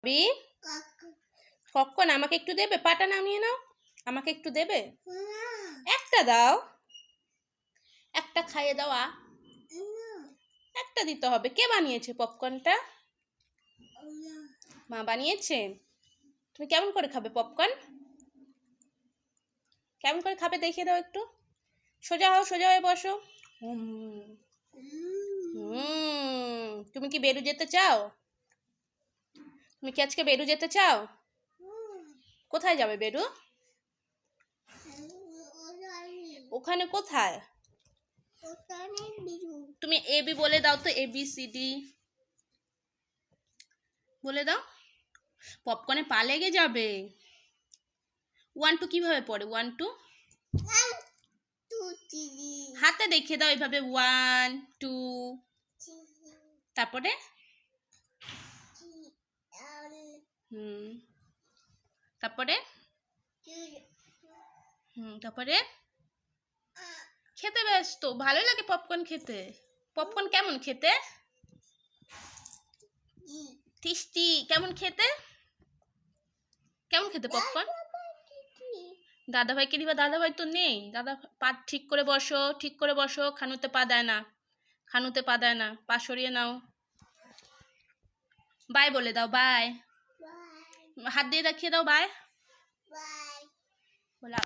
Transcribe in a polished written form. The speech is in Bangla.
বি কখন আমাকে একটু দেবে? পাটা নামিয়ে নাও, আমাকে একটু দেবে? একটা দাও, একটা খাইয়ে দাও। একটা দিতে হবে। কে বানিয়েছে পপকর্নটা? মা বানিয়েছে। তুমি কেমন করে খাবে পপকর্ন? কেমন করে খাবে দেখিয়ে দাও একটু। সোজা হও, সোজা হয়ে বসো। তুমি কি বেরু যেতে চাও? তুমি কি আজকে বেরু যেতে চাও? কোথায় যাবে বেরু? ওখানে কোথায়? তুমি এ বি বলে দাও তো, ABCD বলে দাও। পপকর্নে পা লেগে যাবে। 1 2 কিভাবে পড়ে? 1 2 হাতে দেখিয়ে দাও এভাবে। 1 2 তারপরে তারপরে তারপরে খেতে ব্যস্ত। ভালো লাগে পপকর্ন খেতে। পপকর্ন কেমন খেতে? টেস্টি। কেমন খেতে? কেমন খেতে পপকর্ন? দাদা ভাইকে দিবা। দাদা ভাই তো নেই। দাদা পা ঠিক করে বসো, ঠিক করে বসো। খানুতে পা দেয় না, খানুতে পা দেয় না। পা সরিয়ে নাও। বাই বলে দাও। বাই হাত দিয়ে দেখিয়ে দাও। বাই বলা।